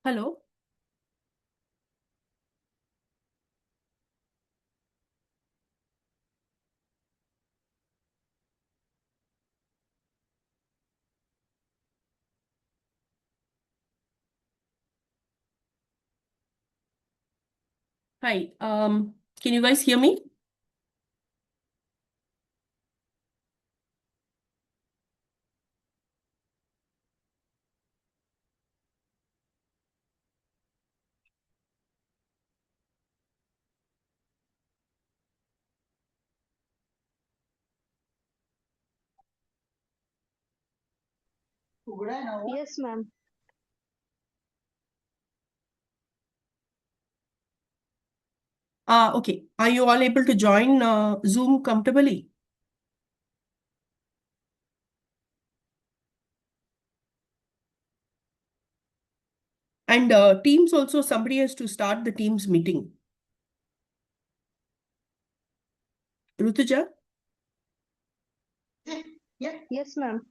Hello. Hi. Can you guys hear me? Yes, ma'am. Okay. Are you all able to join Zoom comfortably? And Teams also, somebody has to start the Teams meeting. Rutuja? Yes, ma'am.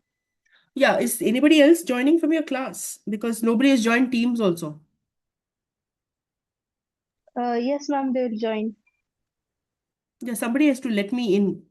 Yeah. Is anybody else joining from your class? Because nobody has joined Teams also. Yes, ma'am. They will join. Yeah. Somebody has to let me in.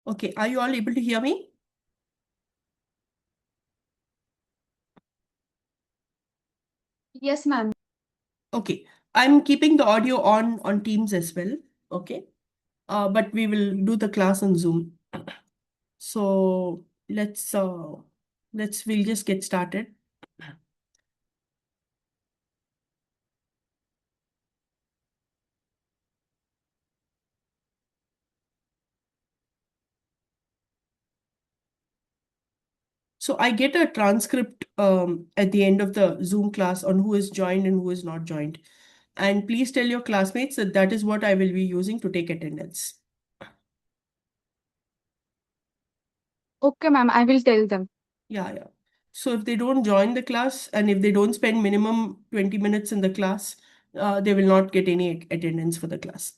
Okay. Are you all able to hear me? Yes, ma'am. Okay. I'm keeping the audio on Teams as well. Okay. But we will do the class on Zoom. So we'll just get started. So I get a transcript at the end of the Zoom class on who is joined and who is not joined. And please tell your classmates that that is what I will be using to take attendance. Okay, ma'am. I will tell them. Yeah, yeah. So if they don't join the class and if they don't spend minimum 20 minutes in the class, they will not get any attendance for the class.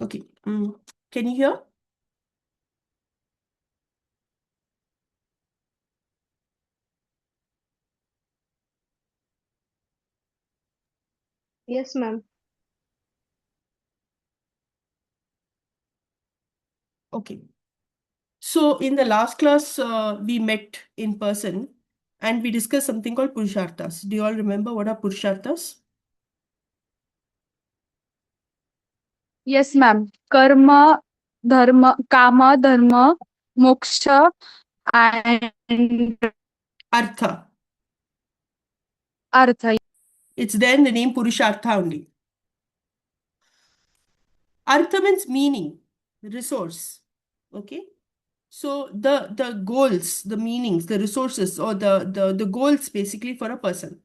Okay. Can you hear? Yes, ma'am. Okay. So in the last class, we met in person and we discussed something called Purusharthas. Do you all remember what are Purusharthas? Yes, ma'am. Karma, dharma, kama, dharma, moksha, and Artha. Artha. It's there in the name Purushartha only. Artha means meaning, resource. Okay. So the goals, the meanings, the resources, or the goals basically for a person,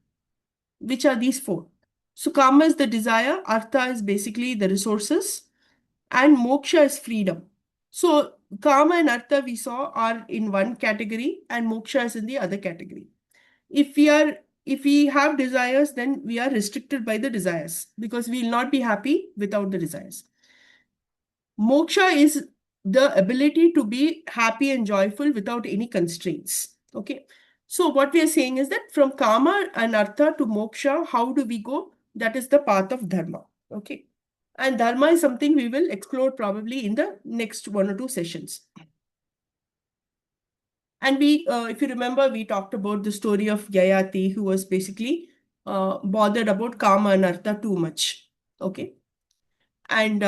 which are these four. So Kama is the desire, Artha is basically the resources, and Moksha is freedom. So Kama and Artha we saw are in one category, and Moksha is in the other category. If we have desires, then we are restricted by the desires because we will not be happy without the desires. Moksha is the ability to be happy and joyful without any constraints. Okay. So what we are saying is that from Kama and Artha to Moksha, how do we go? That is the path of Dharma. Okay. And Dharma is something we will explore probably in the next 1 or 2 sessions. And if you remember, we talked about the story of Yayati, who was basically bothered about Kama and Artha too much. Okay. And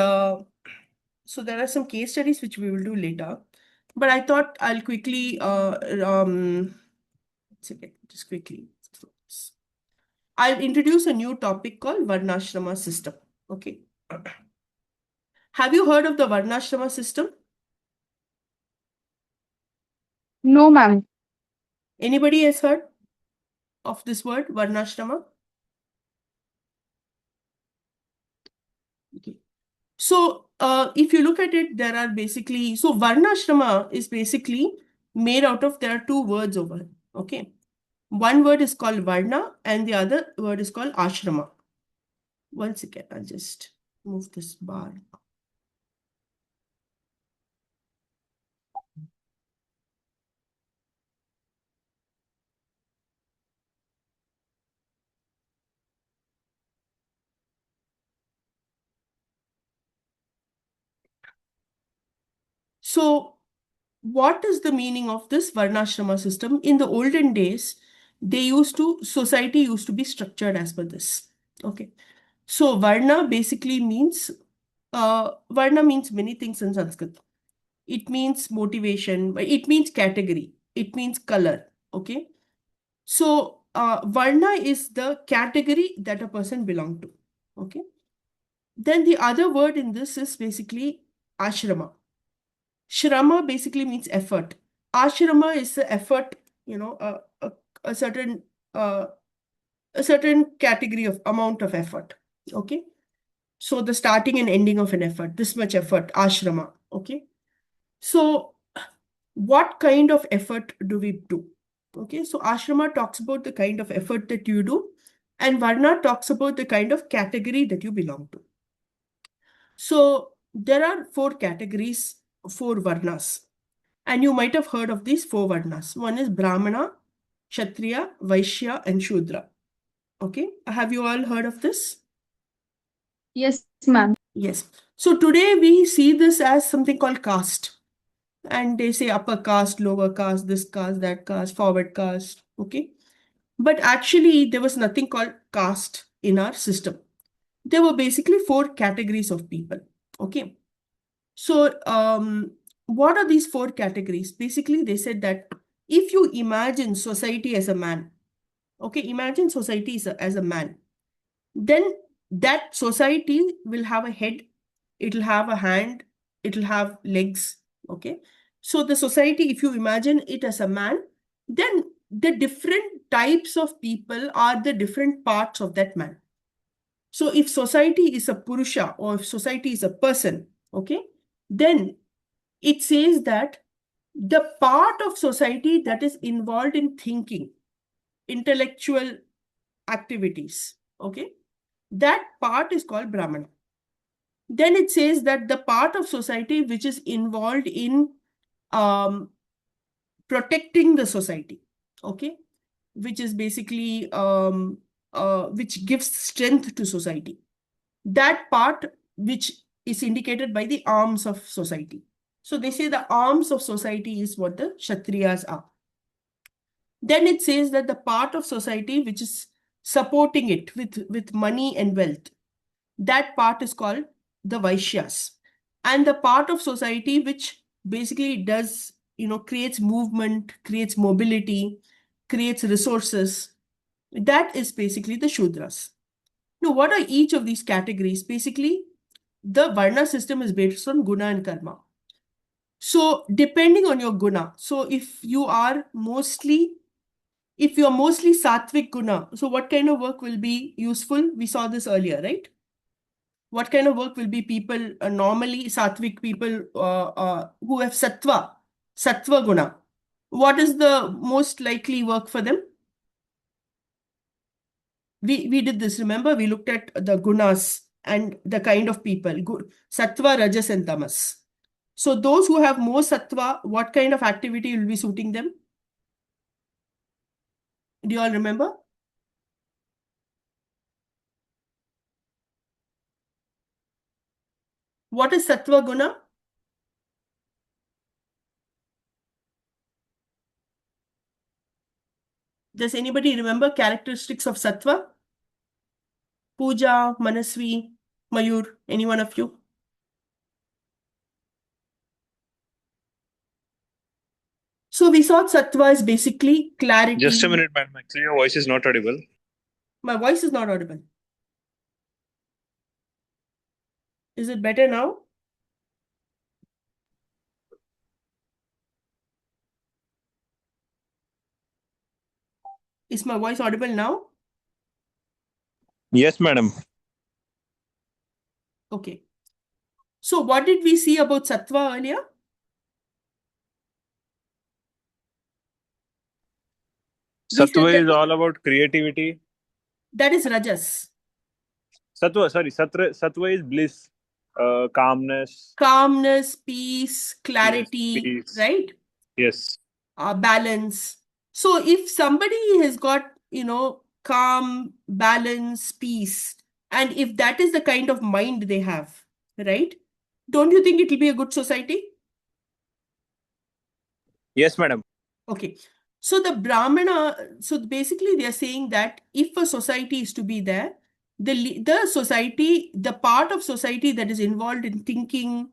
so there are some case studies which we will do later. But I thought I'll quickly, just quickly. I'll introduce a new topic called Varnashrama system. Okay. Have you heard of the Varnashrama system? No, ma'am. Anybody has heard of this word, Varnashrama? Okay. So if you look at it, there are basically, so Varnashrama is basically made out of, there are two words over. Okay. One word is called Varna and the other word is called Ashrama. Once again, I'll just move this bar. So what is the meaning of this Varnashrama system? In the olden days, society used to be structured as per this. Okay. So Varna basically means, Varna means many things in Sanskrit. It means motivation, it means category, it means color. Okay. So Varna is the category that a person belongs to. Okay. Then the other word in this is basically ashrama. Shrama basically means effort. Ashrama is the effort, a certain a certain category of amount of effort. Okay. So the starting and ending of an effort, this much effort, ashrama. Okay. So what kind of effort do we do? Okay. So ashrama talks about the kind of effort that you do, and Varna talks about the kind of category that you belong to. So there are 4 categories, 4 Varnas. And you might have heard of these 4 Varnas. One is Brahmana, Kshatriya, Vaishya, and Shudra. Okay. Have you all heard of this? Yes, ma'am. Yes. So today we see this as something called caste. And they say upper caste, lower caste, this caste, that caste, forward caste. Okay. But actually, there was nothing called caste in our system. There were basically 4 categories of people. Okay. So, what are these 4 categories? Basically, they said that if you imagine society as a man, okay, imagine society as a man, then that society will have a head, it'll have a hand, it'll have legs. Okay. So, the society, if you imagine it as a man, then the different types of people are the different parts of that man. So, if society is a Purusha or if society is a person, okay, then it says that the part of society that is involved in thinking, intellectual activities, okay, that part is called Brahmana. Then it says that the part of society which is involved in protecting the society, okay, which is basically which gives strength to society. That part which is indicated by the arms of society. So they say the arms of society is what the Kshatriyas are. Then it says that the part of society which is supporting it with money and wealth, that part is called the Vaishyas. And the part of society which basically does, creates movement, creates mobility, creates resources, That is basically the Shudras. Now, what are each of these categories? Basically, the Varna system is based on Guna and Karma. So, depending on your Guna, so if you're mostly Sattvic Guna, so what kind of work will be useful? We saw this earlier, right? What kind of work will be people, normally Sattvic people who have Sattva Guna? What is the most likely work for them? We did this, remember? We looked at the gunas and the kind of people, sattva, rajas, and tamas. So those who have more sattva, what kind of activity will be suiting them? Do you all remember? What is sattva guna? Does anybody remember characteristics of sattva? Pooja, Manasvi, Mayur, any one of you? So we saw sattva is basically clarity. Just a minute, madam. Actually, your voice is not audible. My voice is not audible. Is it better now? Is my voice audible now? Yes, madam. Okay. So what did we see about sattva earlier? We said Sattva that is all about creativity. that is rajas. Sattva is bliss, calmness. Calmness, peace, Yes, clarity, peace. right? Yes. Balance. So if somebody has got, calm, balance, peace, and if that is the kind of mind they have, right? Don't you think it will be a good society? Yes, madam. Okay. So the Brahmana, so basically they are saying that if a society is to be there, the society, the part of society that is involved in thinking,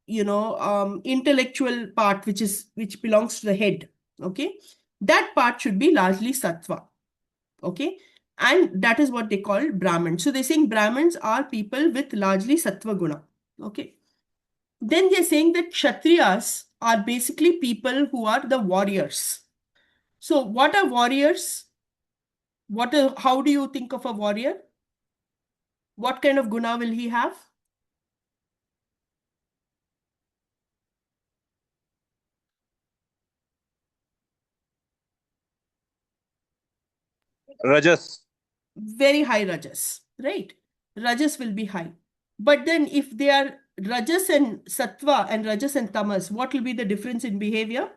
intellectual part, which belongs to the head, okay, that part should be largely sattva, okay, and that is what they call Brahmins. So they're saying Brahmins are people with largely sattva guna, okay. Then they're saying that Kshatriyas are basically people who are the warriors. So what are warriors? How do you think of a warrior? What kind of guna will he have? Rajas. Very high rajas, right? Rajas will be high. But then if they are rajas and sattva and rajas and tamas, what will be the difference in behavior?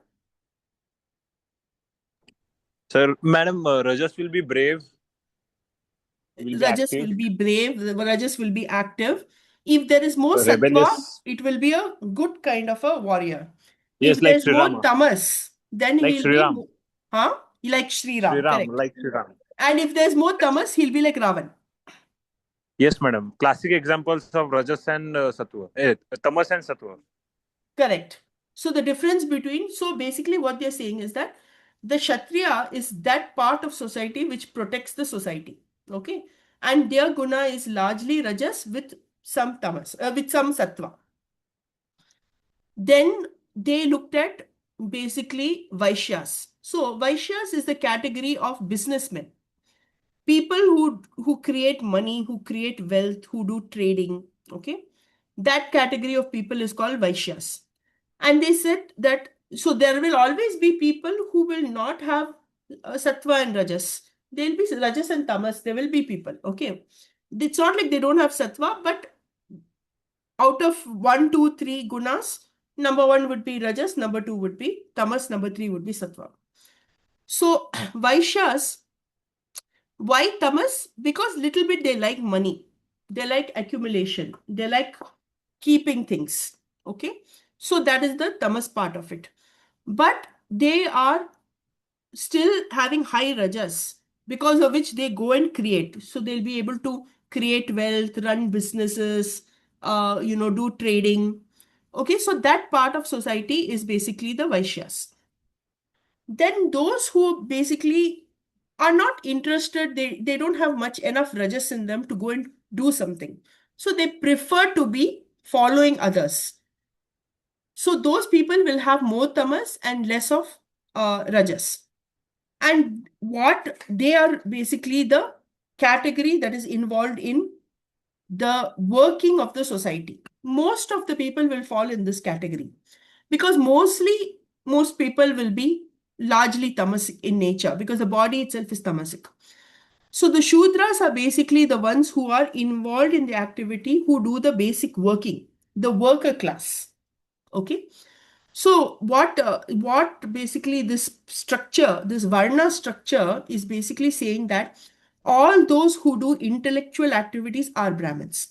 Sir, madam, Rajas will be brave. Will be Rajas active. will be brave, rajas will be active. If there is more sattva, Rebellious. it will be a good kind of a warrior. Yes, If like there's Sri more Rama. tamas, then Like he'll Sri be, Ram. like Sri Sri Ram, Ram. correct. Like Sri Ram. And if there's more tamas, he'll be like Ravan. Yes, madam. Classic examples of Rajas and Sattva. Tamas and Sattva. Correct. So the difference between, so basically what they're saying is that the Kshatriya is that part of society which protects the society. Okay. And their guna is largely rajas with some tamas, with some sattva. Then they looked at basically Vaishyas. So Vaishyas is the category of businessmen. People who create money, who create wealth, who do trading. Okay. That category of people is called Vaishyas. And they said that, so there will always be people who will not have sattva and rajas. There'll be rajas and tamas. There will be people. Okay. It's not like they don't have sattva, but out of 1, 2, 3 gunas, number 1 would be rajas, number 2 would be tamas, number 3 would be sattva. So Vaishyas, why tamas? Because little bit they like money. They like accumulation. They like keeping things. Okay. So that is the tamas part of it. But they are still having high rajas, because of which they go and create. So they'll be able to create wealth, run businesses, do trading. Okay, so that part of society is basically the Vaishyas. Then those who basically are not interested. They don't have much enough rajas in them to go and do something. So they prefer to be following others. So those people will have more tamas and less of rajas. And what they are basically the category that is involved in the working of the society. Most of the people will fall in this category because most people will be largely tamasic in nature because the body itself is tamasic. So the Shudras are basically the ones who are involved in the activity, who do the basic working, the worker class. Okay. So what basically this structure, this Varna structure is basically saying that all those who do intellectual activities are Brahmins,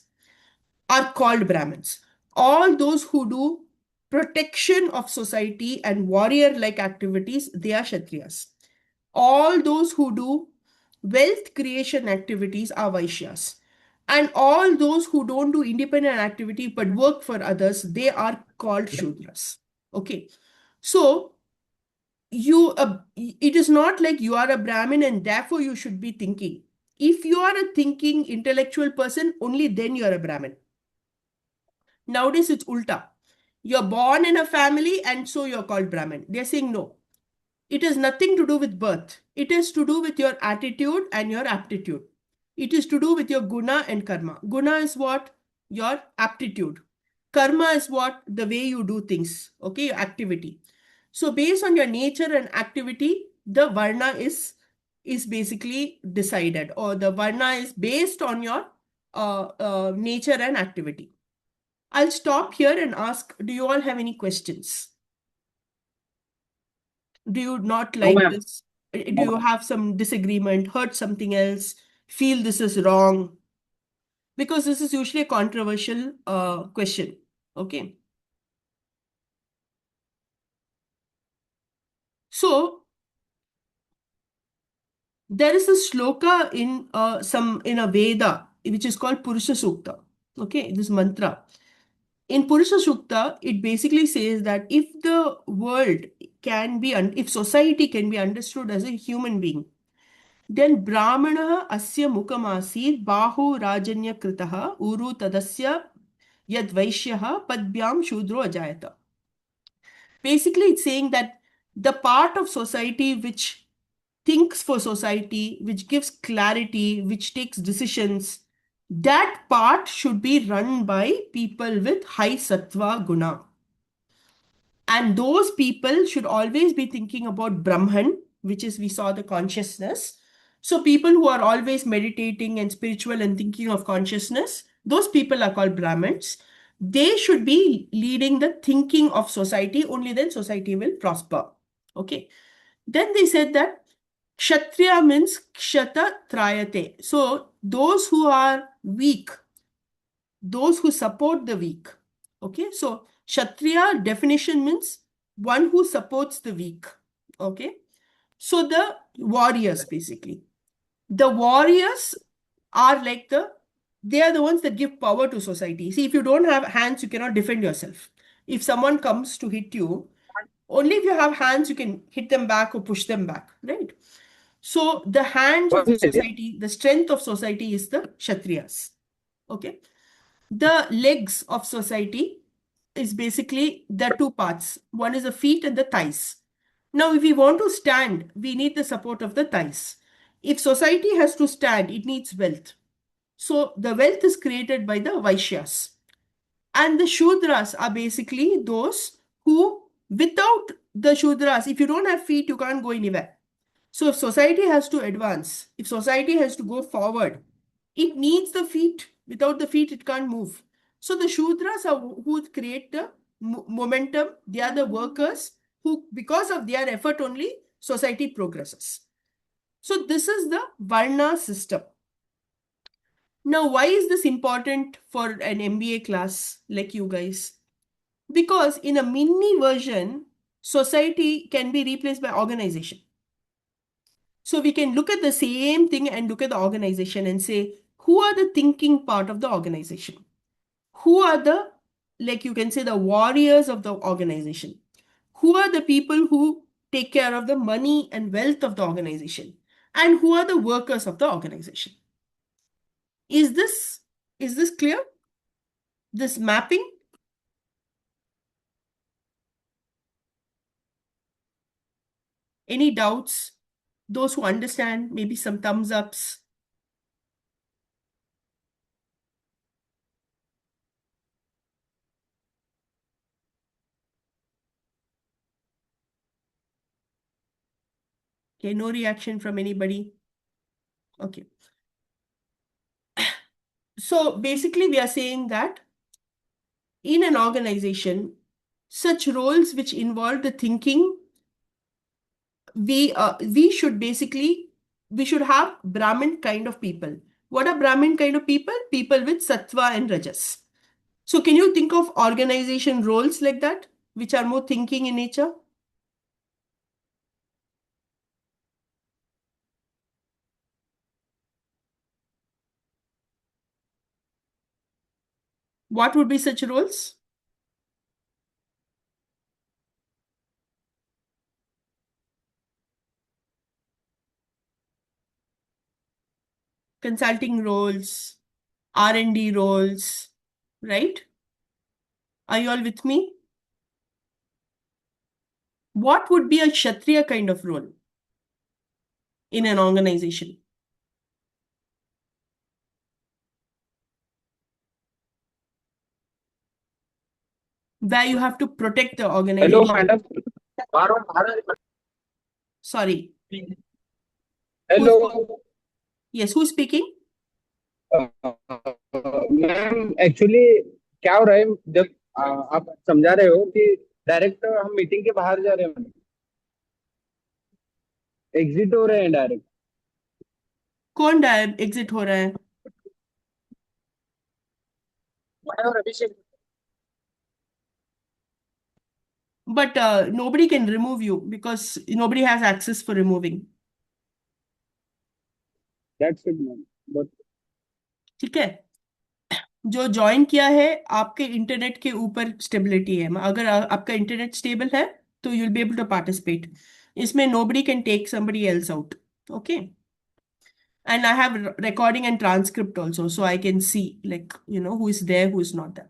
are called Brahmins. All those who do protection of society and warrior-like activities, they are Kshatriyas. All those who do wealth creation activities are Vaishyas. And all those who don't do independent activity but work for others, they are called Shudras. Okay. So it is not like you are a Brahmin and therefore you should be thinking. If you are a thinking intellectual person, only then you are a Brahmin. Nowadays it's ulta. You're born in a family and so you're called Brahmin. They're saying no. It has nothing to do with birth. It is to do with your attitude and your aptitude. It is to do with your guna and karma. Guna is what? Your aptitude. Karma is what? The way you do things. Okay, your activity. So based on your nature and activity, the varna is basically decided, or the varna is based on your nature and activity. I'll stop here and ask, do you all have any questions? Do you not No, like ma'am. this? Do you have some disagreement, heard something else, feel this is wrong? Because this is usually a controversial question. Okay. So there is a shloka in a Veda which is called Purusha Sukta. Okay, this mantra. In Purusha Sukta, it basically says that if the world can be, if society can be understood as a human being, then Brahmana asya mukamasid bahu rajanya kritaha uru tadasya yad vaishyaha padbyam shudro ajayata. Basically, it's saying that the part of society which thinks for society, which gives clarity, which takes decisions, that part should be run by people with high sattva guna. And those people should always be thinking about Brahman, which is, we saw the consciousness. So people who are always meditating and spiritual and thinking of consciousness, those people are called Brahmins. They should be leading the thinking of society, only then society will prosper. Okay. Then they said that Kshatriya means Kshata Trayate. So those who are weak, those who support the weak. Okay, so Kshatriya definition means one who supports the weak. Okay, so the warriors basically. The warriors are like they are the ones that give power to society. See, if you don't have hands, you cannot defend yourself. If someone comes to hit you, only if you have hands, you can hit them back or push them back, right? So the hands of the society, the strength of society is the Kshatriyas. Okay. The legs of society is basically the two parts. One is the feet and the thighs. Now, if we want to stand, we need the support of the thighs. If society has to stand, it needs wealth. So the wealth is created by the Vaishyas. And the Shudras are basically those who, without the Shudras, if you don't have feet, you can't go anywhere. So if society has to advance, if society has to go forward, it needs the feet. Without the feet, it can't move. So the Shudras are who create the momentum. They are the workers who, because of their effort only, society progresses. So this is the Varna system. Now, why is this important for an MBA class like you guys? Because in a mini version, society can be replaced by organization. So we can look at the same thing and look at the organization and say, who are the thinking part of the organization? Who are the, like you can say, the warriors of the organization? Who are the people who take care of the money and wealth of the organization? and who are the workers of the organization. Is this clear? This mapping? Any doubts? Those who understand, maybe some thumbs ups. Okay, no reaction from anybody. Okay. So basically, we are saying that in an organization, such roles which involve the thinking, we should have Brahmin kind of people. What are Brahmin kind of people? People with sattva and rajas. So can you think of organization roles like that, which are more thinking in nature? What would be such roles? Consulting roles, R&D roles, right? Are you all with me? What would be a Kshatriya kind of role in an organization? Where you have to protect the Hello, organization. madam. Sorry. Hello. Yes, who's speaking? Ma'am actually क्या हो रहा है जब आप समझा रहे हो कि डायरेक्ट हम मीटिंग के बाहर जा रहे हैं, एग्जिट हो रहे हैं डायरेक्ट. कौन एग्जिट हो रहा है? But nobody can remove you because nobody has access for removing. That's it ma'am. But ठीक है, जो ज्वाइन किया है आपके इंटरनेट के ऊपर स्टेबिलिटी है. अगर आपका इंटरनेट स्टेबल है तो you will be able to participate. इसमें nobody can take somebody else out. Okay. And I have recording and transcript also, so I can see who is there, who is not there.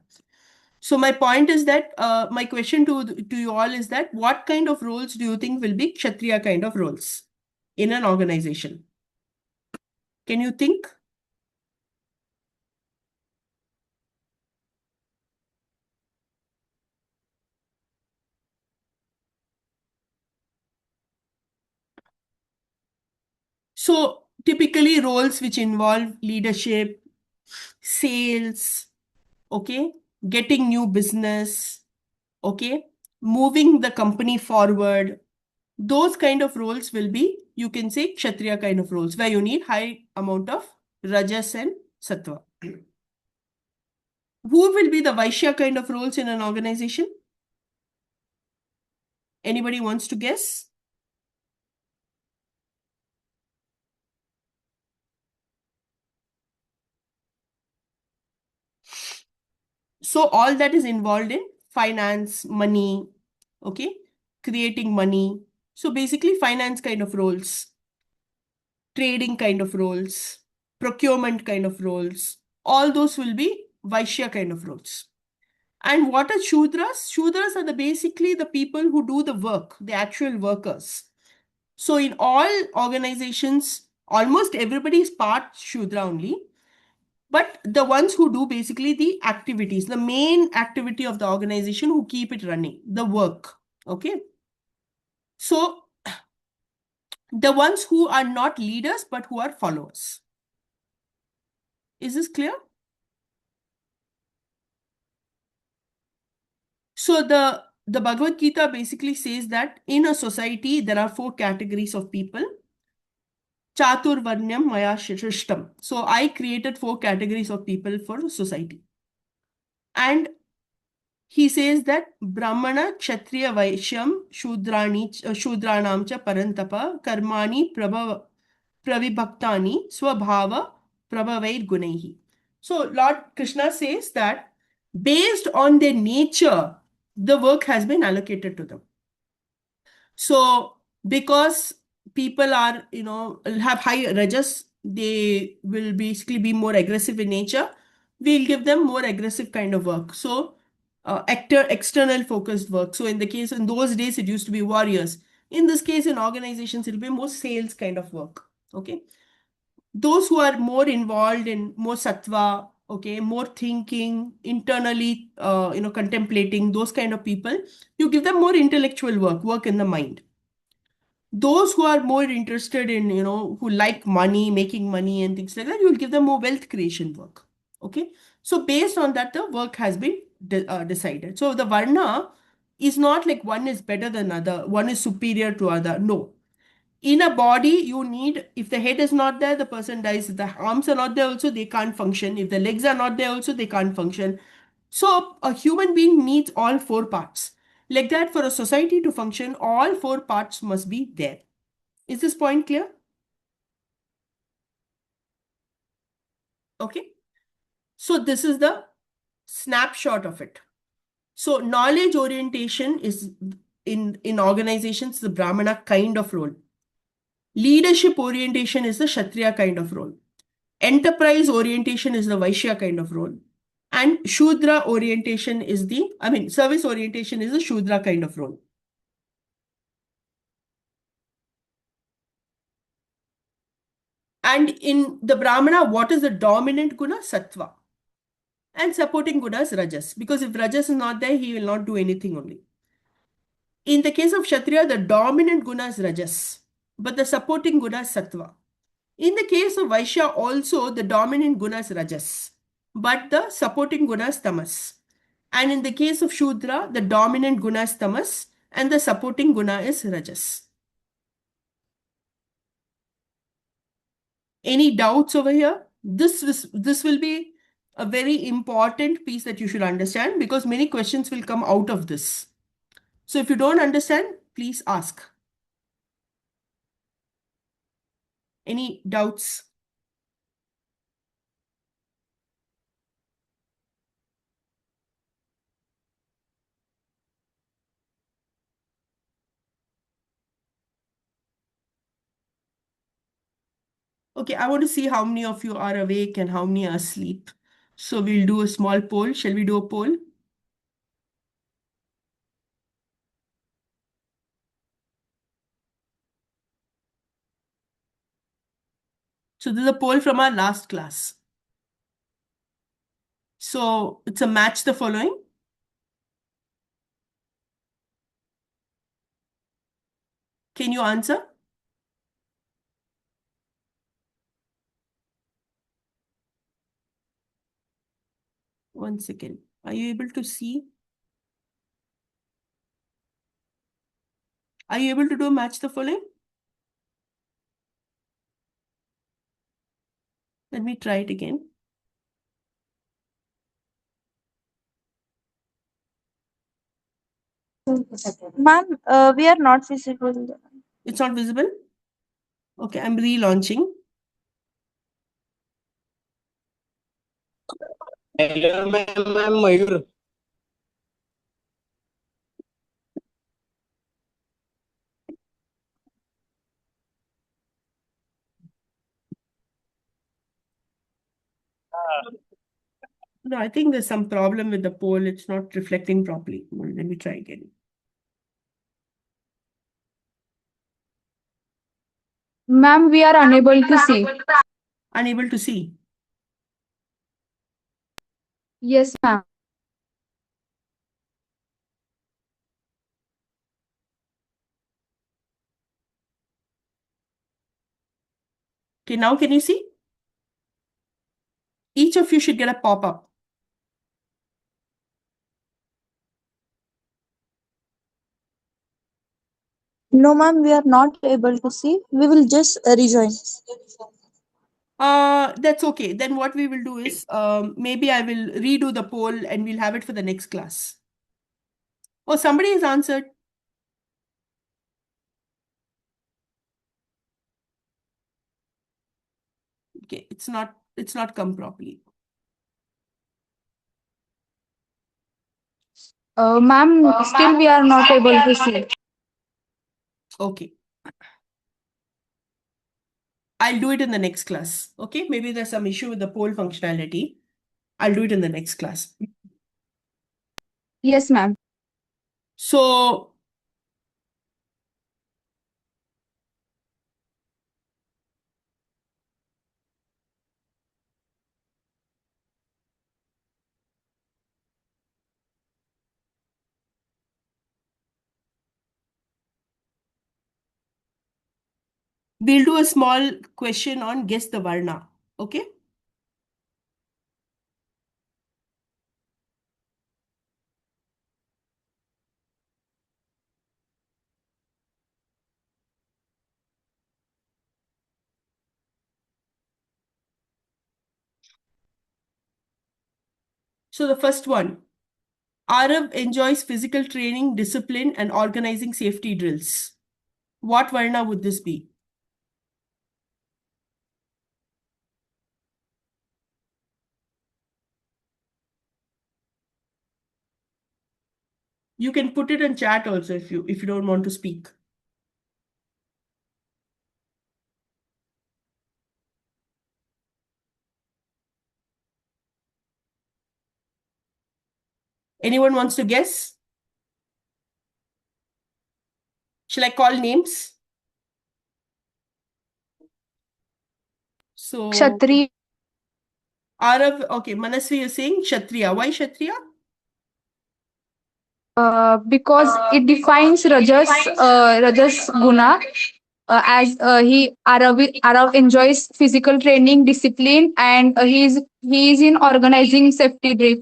So my point is that my question to you all is that what kind of roles do you think will be Kshatriya kind of roles in an organization? Can you think? So typically roles which involve leadership, sales, okay, getting new business, okay, moving the company forward, those kind of roles will be, you can say, Kshatriya kind of roles, where you need high amount of Rajas and Sattva. Who will be the Vaishya kind of roles in an organization? Anybody wants to guess? So all that is involved in finance, money, okay, creating money. So basically finance kind of roles, trading kind of roles, procurement kind of roles, all those will be Vaishya kind of roles. And what are Shudras? Shudras are basically the people who do the work, the actual workers. So in all organizations, almost everybody is part Shudra only. But the ones who do basically the activities, the main activity of the organization, who keep it running, the work. Okay. So the ones who are not leaders, but who are followers. Is this clear? So the Bhagavad Gita basically says that in a society, there are 4 categories of people. Chatur Varnyam Maya Shrishtam. So I created 4 categories of people for society. And he says that Brahmana, Kshatriya, Vaishyam, Shudranam cha Parantapa, Karmani, Pravibhaktani, Swabhava, Prabhavair Gunaihi. So Lord Krishna says that based on their nature, the work has been allocated to them. So because people are, have high rajas, they will basically be more aggressive in nature. We'll give them more aggressive kind of work. So, external focused work. So, in those days, it used to be warriors. In this case, in organizations, it'll be more sales kind of work. Okay. Those who are more involved in more sattva, okay, more thinking, internally, contemplating, those kind of people, you give them more intellectual work in the mind. Those who are more interested in, who like money, making money and things like that, you will give them more wealth creation work. Okay. So based on that, the work has been decided. So the varna is not like one is better than other, one is superior to other. No. In a body, you need, if the head is not there, the person dies. If the arms are not there, also, they can't function. If the legs are not there, also, they can't function. So a human being needs all four parts. Like that, for a society to function, all four parts must be there. Is this point clear? Okay. So this is the snapshot of it. So knowledge orientation is in organizations, the Brahmana kind of role. Leadership orientation is the Kshatriya kind of role. Enterprise orientation is the Vaishya kind of role. And Shudra orientation is service orientation is the Shudra kind of role. And in the Brahmana, what is the dominant guna? Sattva. And supporting guna is Rajas. Because if Rajas is not there, he will not do anything only. In the case of Kshatriya, the dominant guna is Rajas, but the supporting guna is Sattva. In the case of Vaishya, also the dominant guna is Rajas, but the supporting guna is Tamas. And in the case of Shudra, the dominant guna is Tamas and the supporting guna is Rajas. Any doubts over here? This will be a very important piece that you should understand, because many questions will come out of this. So if you don't understand, please ask. Any doubts? Okay, I want to see how many of you are awake and how many are asleep. So we'll do a small poll. Shall we do a poll? So this is a poll from our last class. So it's a match the following. Can you answer? One second. Are you able to see? Are you able to do match the following? Let me try it again. Ma'am, we are not visible. It's not visible? Okay, I'm relaunching. Hello, ma'am. I'm Mayur. No, I think there's some problem with the poll. It's not reflecting properly. Well, let me try again. Ma'am, we are unable to see. Unable to see. Yes, ma'am. Okay, now can you see? Each of you should get a pop-up. No, ma'am, we are not able to see. We will just rejoin. That's okay. Then what we will do is maybe I will redo the poll and we'll have it for the next class. Oh, somebody has answered. Okay, it's not come properly. Ma'am, still we are not able to see. Okay. I'll do it in the next class. Okay, maybe there's some issue with the poll functionality. I'll do it in the next class. Yes, ma'am. So we'll do a small question on guess the Varna. Okay. So the first one, Arav enjoys physical training, discipline, and organizing safety drills. What Varna would this be? You can put it in chat also if you don't want to speak. Anyone wants to guess? Shall I call names? So Kshatriya. Arav, okay, Manasvi is saying Kshatriya. Why Kshatriya? Because it defines Rajas Guna as Arav enjoys physical training, discipline, and he is in organizing safety drill.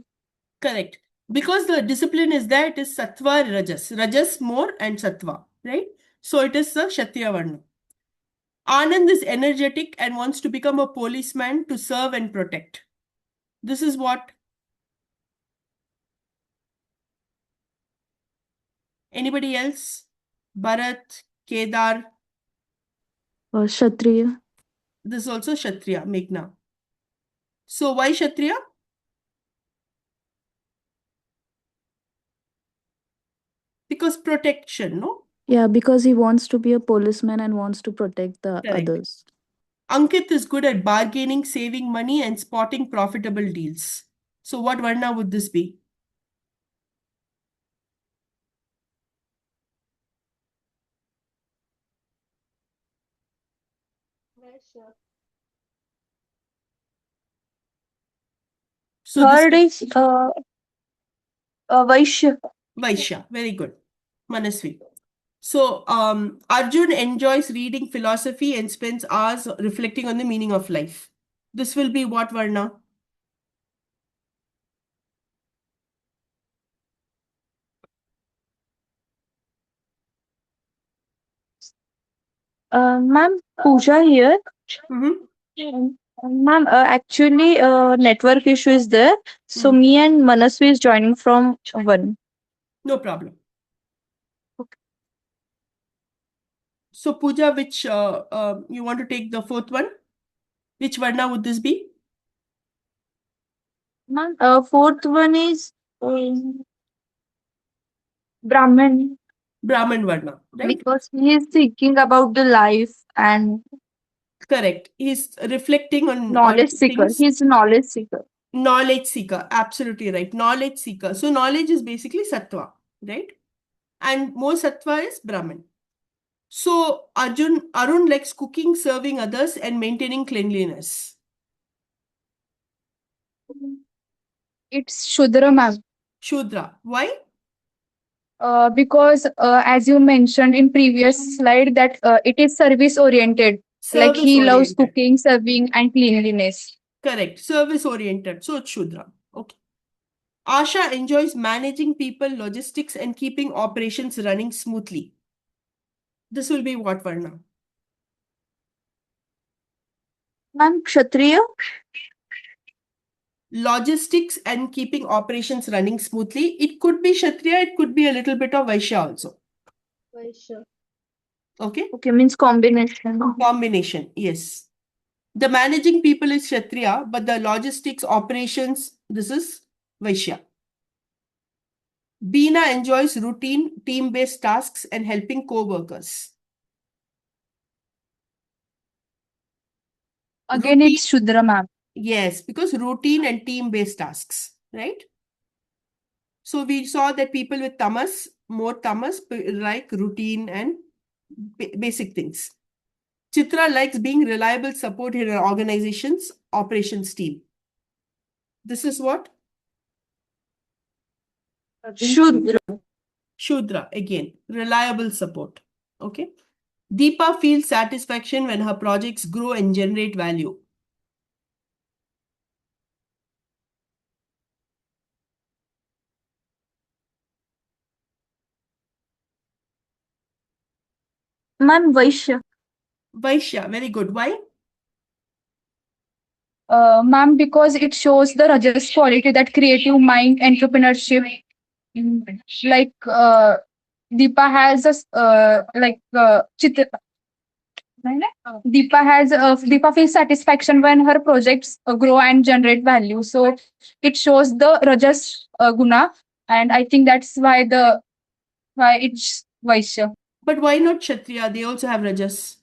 Correct. Because the discipline is there, it is Sattva Rajas. Rajas more and Sattva, right? So it is the Kshatriya Varna. Anand is energetic and wants to become a policeman to serve and protect. This is what? Anybody else? Bharat, Kedar. Kshatriya. This is also Kshatriya, Meghna. So why Kshatriya? Because protection, no? Yeah, because he wants to be a policeman and wants to protect the Correct. others. Ankit is good at bargaining, saving money, and spotting profitable deals. So what Varna would this be? So Third this is Vaishya. Vaishya. Very good. Manasvi. So Arjun enjoys reading philosophy and spends hours reflecting on the meaning of life. This will be what Varna? Ma'am, Pooja here. Mm-hmm. Ma'am, actually, network issue is there. So Mm. me and Manasvi is joining from one. No problem. Okay. So Pooja, which you want to take the fourth one? Which Varna would this be? Ma'am, fourth one is Brahman, Brahman Varna, right? because he is thinking about the life and Correct. He's reflecting on all knowledge the seeker. things. He's a knowledge seeker. Knowledge seeker. Absolutely right. Knowledge seeker. So knowledge is basically Sattva, right? And more Sattva is Brahman. So Arun likes cooking, serving others, and maintaining cleanliness. It's Shudra, ma'am. Shudra. Why? Because as you mentioned in previous slide that it is service oriented. Like Service he loves oriented. cooking, serving, and cleanliness. Correct. Service oriented. So it's Shudra. Okay. Asha enjoys managing people, logistics, and keeping operations running smoothly. This will be what Varna? Ma'am, Kshatriya. Logistics and keeping operations running smoothly. It could be Kshatriya, it could be a little bit of Vaishya also. Vaishya. Okay. Okay, means combination. Combination. Yes. The managing people is Kshatriya, but the logistics operations, this is Vaishya. Beena enjoys routine, team-based tasks and helping co-workers. Again, it's Shudra, ma'am. Yes, because routine and team-based tasks, right? So we saw that people with more tamas, like routine and basic things. Chitra likes being reliable support in an organization's operations team. This is what? Shudra. Shudra, again, reliable support. Okay. Deepa feels satisfaction when her projects grow and generate value. Ma'am, Vaishya. Vaishya, very good. Why? Ma'am, because it shows the Rajas quality, that creative mind, entrepreneurship. Like Deepa has Chitra. Deepa feels satisfaction when her projects grow and generate value. So it shows the Rajas guna, and I think that's why it's Vaishya. But why not Kshatriya? They also have Rajas.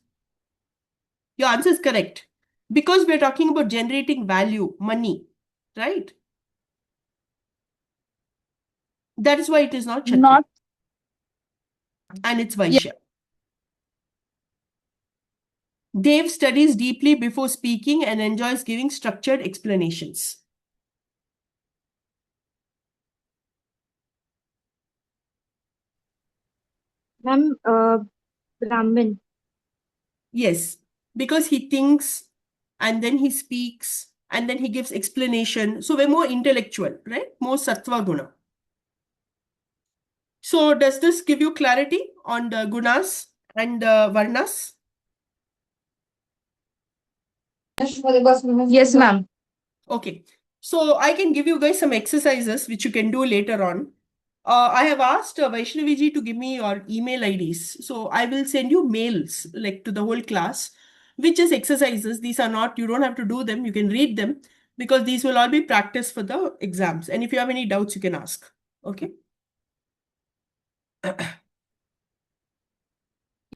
Your answer is correct. Because we're talking about generating value, money, right? That is why it is not Kshatriya. Not And it's Vaishya. Dev studies deeply before speaking and enjoys giving structured explanations. Ma'am, Brahmin. Yes, because he thinks and then he speaks and then he gives explanation. So we're more intellectual, right? More sattva guna. So does this give you clarity on the gunas and varnas? yes, ma'am. Okay. So I can give you guys some exercises which you can do later on. I have asked Vaishnavi ji to give me your email IDs. So I will send you mails like to the whole class, which is exercises. These are not, you don't have to do them. You can read them because these will all be practice for the exams. And if you have any doubts, you can ask. Okay.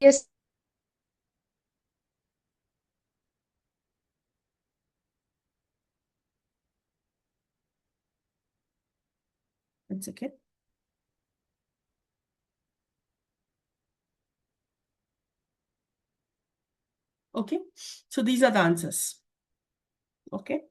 Yes. That's okay. Okay. So these are the answers. Okay.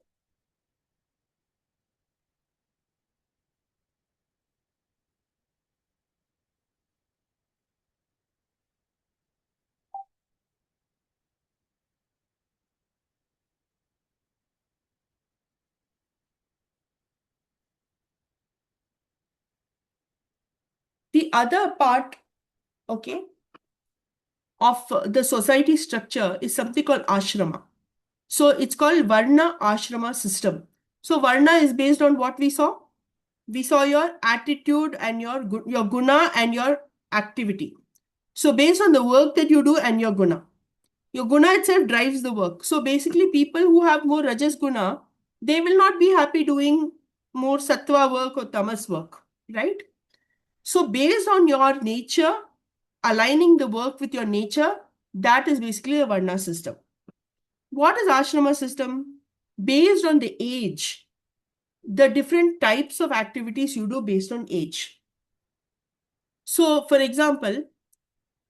The other part, okay, of the society structure is something called ashrama. So it's called Varna Ashrama system. So Varna is based on what we saw. We saw your attitude and your guna and your activity. So based on the work that you do and your guna itself drives the work. So basically people who have more rajas guna, they will not be happy doing more sattva work or tamas work, right? So based on your nature, aligning the work with your nature, that is basically a Varna system. What is ashrama system? Based on the age, the different types of activities you do based on age. So, for example,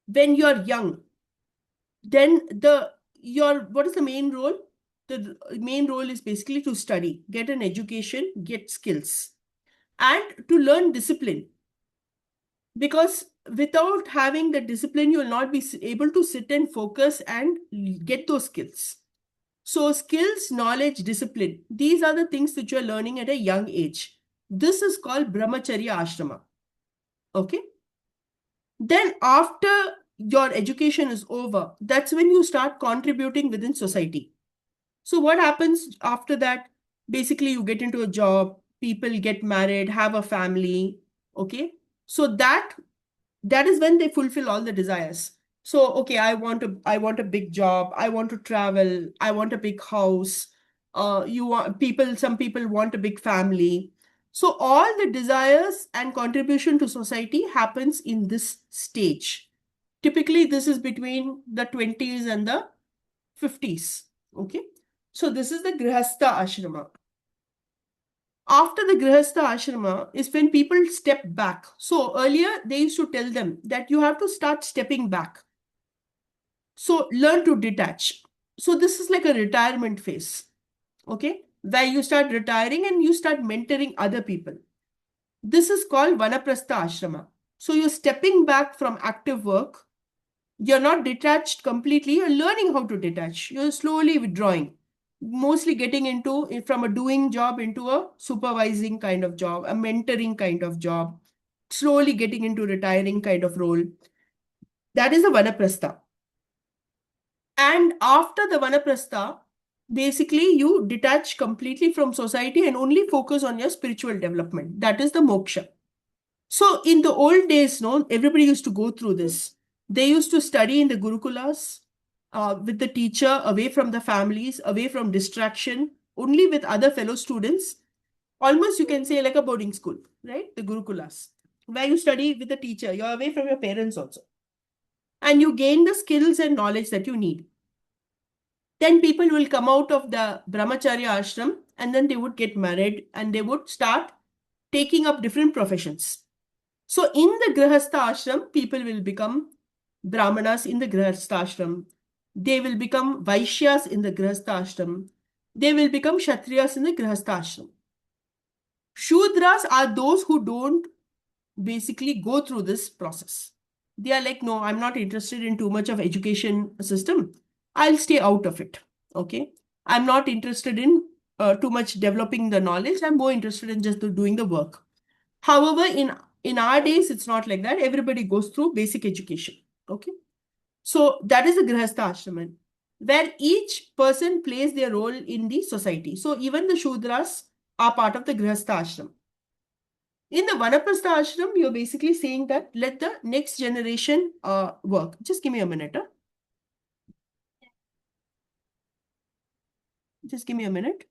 when you're young, then what is the main role? The main role is basically to study, get an education, get skills, and to learn discipline. Because without having the discipline, you will not be able to sit and focus and get those skills. So skills, knowledge, discipline, these are the things that you're learning at a young age. This is called brahmacharya ashrama. Okay. Then after your education is over, that's when you start contributing within society. So what happens after that? Basically, you get into a job, people get married, have a family. Okay. So that is when they fulfill all the desires. So, okay, I want a big job. I want to travel. I want a big house. Some people want a big family. So all the desires and contribution to society happens in this stage. Typically, this is between the 20s and the 50s. Okay. So this is the Grihastha ashrama. After the Grihastha ashrama is when people step back. So earlier they used to tell them that you have to start stepping back. So learn to detach. So this is like a retirement phase, okay, where you start retiring and you start mentoring other people. This is called Vanaprastha ashrama. So you're stepping back from active work. You're not detached completely. You're learning how to detach. You're slowly withdrawing, mostly getting into from a doing job into a supervising kind of job, a mentoring kind of job, slowly getting into retiring kind of role. That is a Vanaprastha. And after the Vanaprastha, basically you detach completely from society and only focus on your spiritual development. That is the moksha. So in the old days, no, everybody used to go through this. They used to study in the Gurukulas with the teacher, away from the families, away from distraction, only with other fellow students. Almost you can say like a boarding school, right? The Gurukulas, where you study with the teacher. You're away from your parents also. And you gain the skills and knowledge that you need. Then people will come out of the brahmacharya ashram and then they would get married and they would start taking up different professions. So in the grihastha ashram, people will become brahmanas in the grihastha ashram. They will become vaishyas in the grihastha ashram. They will become kshatriyas in the grihastha ashram. Shudras are those who don't basically go through this process. They are like, no, I'm not interested in too much of education system. I'll stay out of it. Okay. I'm not interested in too much developing the knowledge. I'm more interested in just doing the work. However, in our days, it's not like that. Everybody goes through basic education. Okay. So that is the Grihastha Ashram, where each person plays their role in the society. So even the Shudras are part of the Grihastha Ashram. In the Vanaprastha Ashram, you're basically saying that let the next generation work. Just give me a minute. Just give me a minute.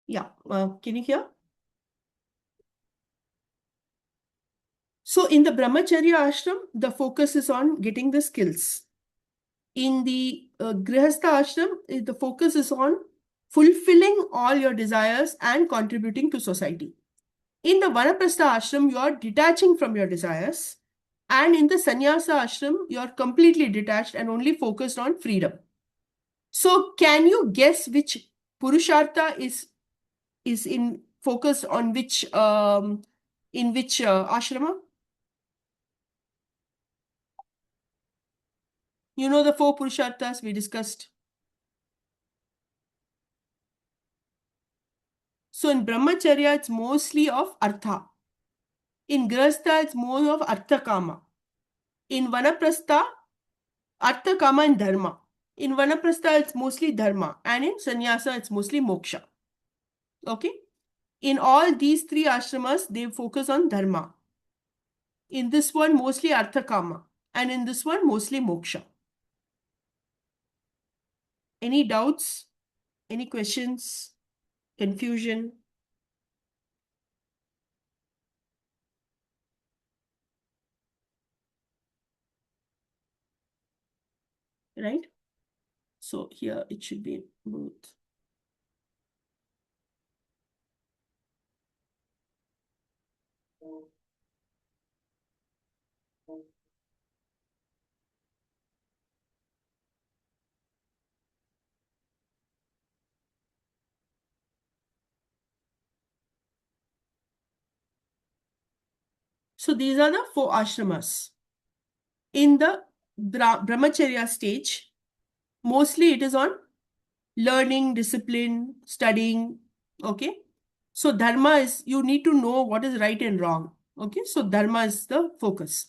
Yeah, can you hear? So in the Brahmacharya ashram, the focus is on getting the skills. In the Grihastha ashram, the focus is on fulfilling all your desires and contributing to society. In the Vanaprastha ashram, you are detaching from your desires. And in the Sannyasa ashram, you are completely detached and only focused on freedom. So can you guess which Purushartha is in focus on which ashrama? You know the four Purusharthas we discussed. So in Brahmacharya, it's mostly of Artha. In Grihastha, it's more of Artha Kama. In Vanaprastha, Artha Kama and Dharma. In Vanaprastha, it's mostly Dharma. And in Sannyasa, it's mostly Moksha. Okay? In all these three ashramas, they focus on Dharma. In this one, mostly Artha Kama. And in this one, mostly Moksha. Any doubts? Any questions? Confusion? Right? So here it should be both. So these are the four ashramas. In the Brahmacharya stage, mostly it is on learning, discipline, studying. Okay. So dharma is you need to know what is right and wrong. Okay, so dharma is the focus.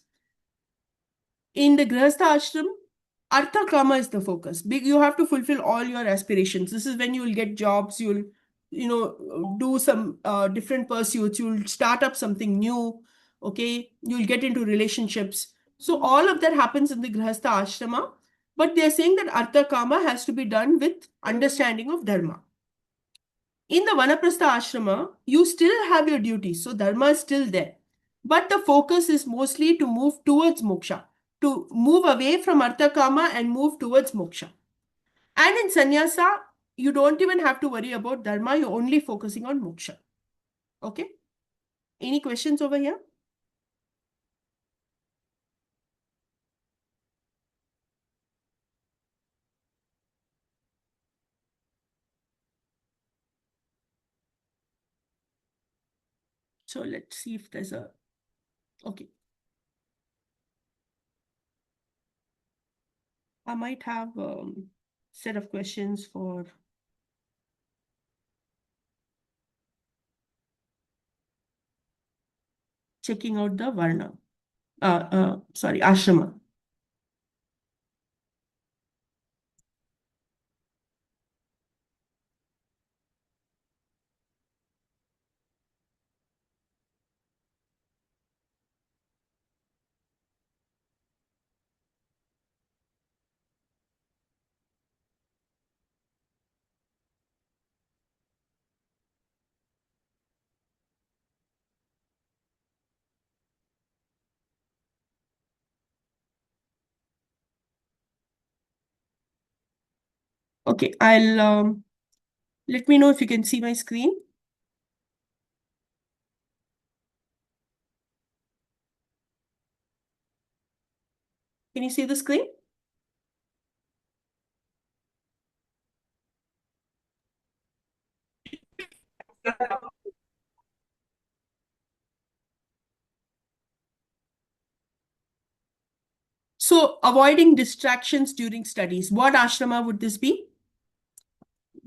In the grihastha ashram, artha kama is the focus. You have to fulfill all your aspirations. This is when you will get jobs, you'll do some different pursuits, you'll start up something new, okay, you'll get into relationships. So all of that happens in the grihastha ashrama, but they're saying that artha kama has to be done with understanding of dharma. In the vanaprastha ashrama, you still have your duties, so dharma is still there, but the focus is mostly to move towards moksha, to move away from artha kama and move towards moksha. And in sannyasa, you don't even have to worry about dharma, you're only focusing on moksha. Okay? Any questions over here? So let's see if there's a... Okay. I might have a set of questions for... checking out the varna. Sorry, ashrama. Okay, I'll let me know if you can see my screen. Can you see the screen? So avoiding distractions during studies. What ashrama would this be?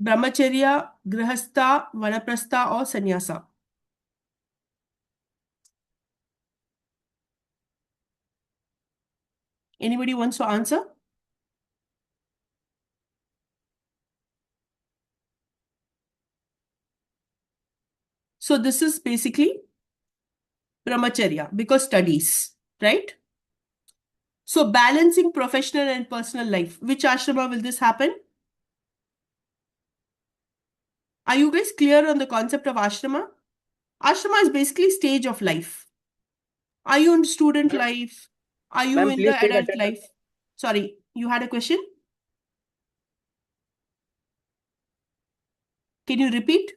Brahmacharya, Grihastha, Vanaprastha or Sannyasa? Anybody wants to answer? So this is basically Brahmacharya because studies, right? So balancing professional and personal life. Which ashrama will this happen? Are you guys clear on the concept of ashrama? Ashrama is basically stage of life. Are you in student life? Are you Ma'am, in please the take adult attendance. life? Sorry, you had a question? Can you repeat?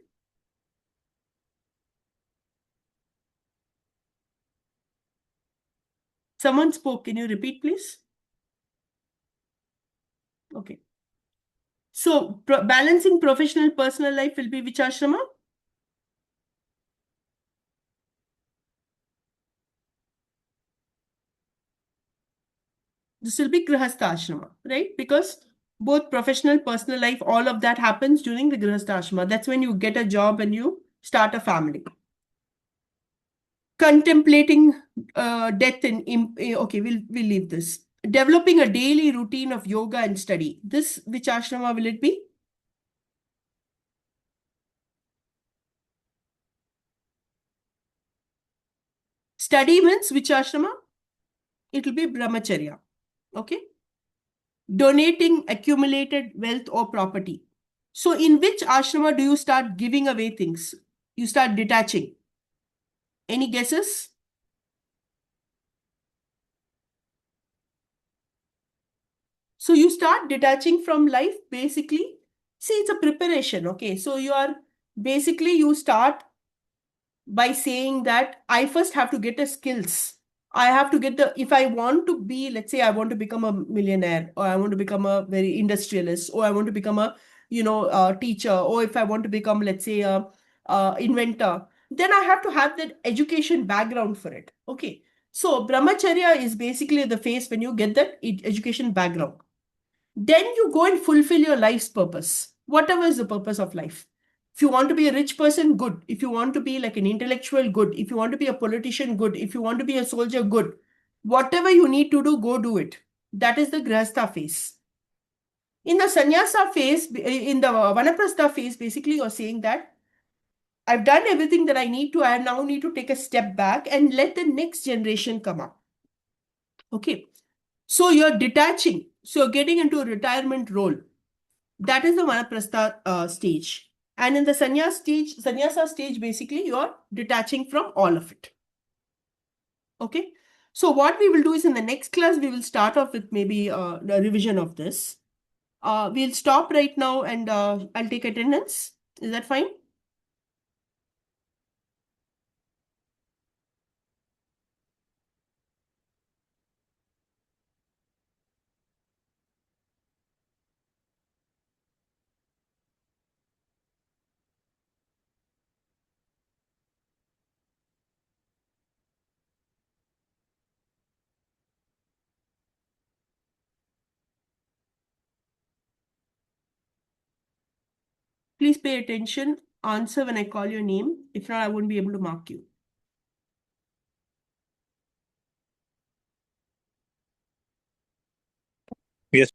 Someone spoke. Can you repeat, please? Okay. So balancing professional personal life will be which ashrama? This will be Grihastha ashrama, right? Because both professional, personal life, all of that happens during the Grihastha ashrama. That's when you get a job and you start a family. Contemplating death okay, we'll leave this. Developing a daily routine of yoga and study. This, which ashrama will it be? Study means which ashrama? It will be brahmacharya. Okay. Donating accumulated wealth or property. So in which ashrama do you start giving away things? You start detaching. Any guesses? So you start detaching from life basically. See, it's a preparation. Okay. So you start by saying that I first have to get the skills. I have to get if I want to be, let's say I want to become a millionaire, or I want to become a very industrialist, or I want to become a, teacher, or if I want to become, let's say, a inventor, then I have to have that education background for it. Okay. So brahmacharya is basically the phase when you get that education background. Then you go and fulfill your life's purpose. Whatever is the purpose of life. If you want to be a rich person, good. If you want to be like an intellectual, good. If you want to be a politician, good. If you want to be a soldier, good. Whatever you need to do, go do it. That is the grahastha phase. In the sannyasa phase, in the vanaprastha phase, basically you're saying that I've done everything that I need to. I now need to take a step back and let the next generation come up. Okay. So you're detaching. So you're getting into a retirement role. That is the vanaprastha stage. And in the sannyasa stage, basically you're detaching from all of it. Okay. So what we will do is in the next class, we will start off with maybe a revision of this. We'll stop right now and I'll take attendance. Is that fine? Please pay attention. Answer when I call your name. If not, I won't be able to mark you. Yes.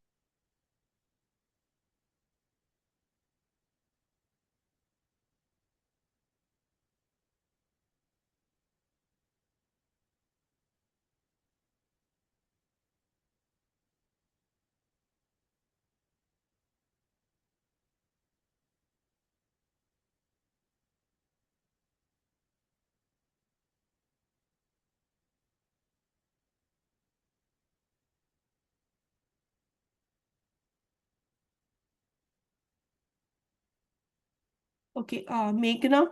Okay. Meghna,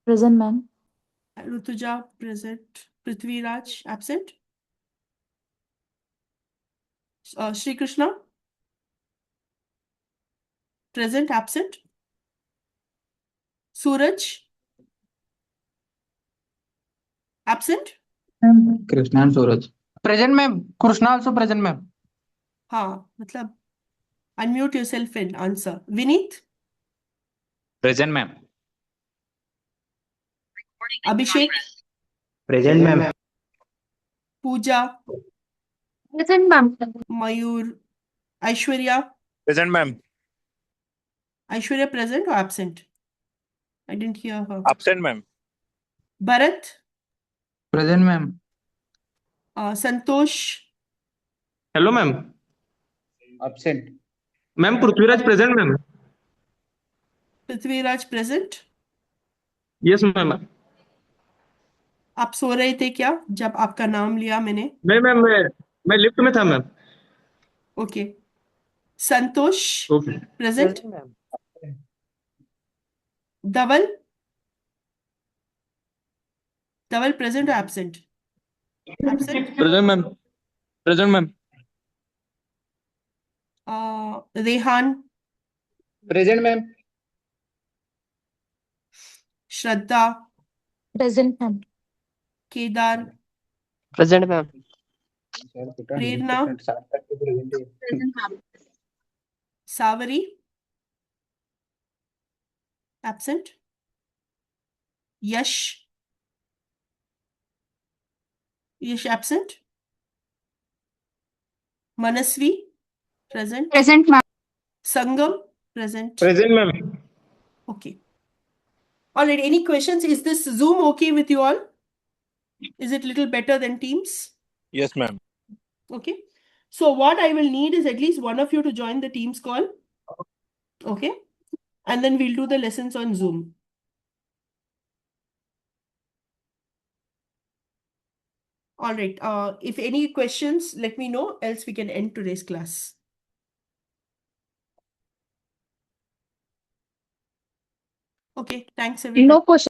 Present, ma'am. Rutuja, present. Prithvi Raj, absent. Shri Krishna, present, absent. Suraj, absent. Krishna and Suraj. Present, ma'am. Krishna also present, ma'am. हाँ मतलब unmute yourself and answer. Vineet, Present, ma'am. Abhishek, Present, ma'am. Pooja, Present, ma'am. Mayur, Aishwarya. Present, ma'am. Aishwarya present or absent? I didn't hear her. Absent, ma'am. Bharat, Present, ma'am. Santosh, Hello, ma'am. Absent. Ma'am, Prithviraj present, ma'am. Prithviraj present. Yes, ma'am. आप सो रहे थे क्या जब आपका नाम लिया मैंने? नहीं मैम, मैं लिफ्ट में था ma'am. Okay. Santosh Okay. present. ma'am. Dhaval present or absent? Absent. Present, ma'am. Present, ma'am. Rehan, Present, ma'am. Shraddha, Present, ma'am. Kedar, Present, ma'am. Prerna, Savari, absent. Yash absent. Manasvi present. Present, ma'am. Sangam present. Present, ma'am. Okay. All right. Any questions? Is this Zoom okay with you all? Is it little better than Teams? Yes, ma'am. Okay. So what I will need is at least one of you to join the Teams call. Okay. And then we'll do the lessons on Zoom. All right. If any questions, let me know, else we can end today's class. Okay. Thanks, everybody. No question.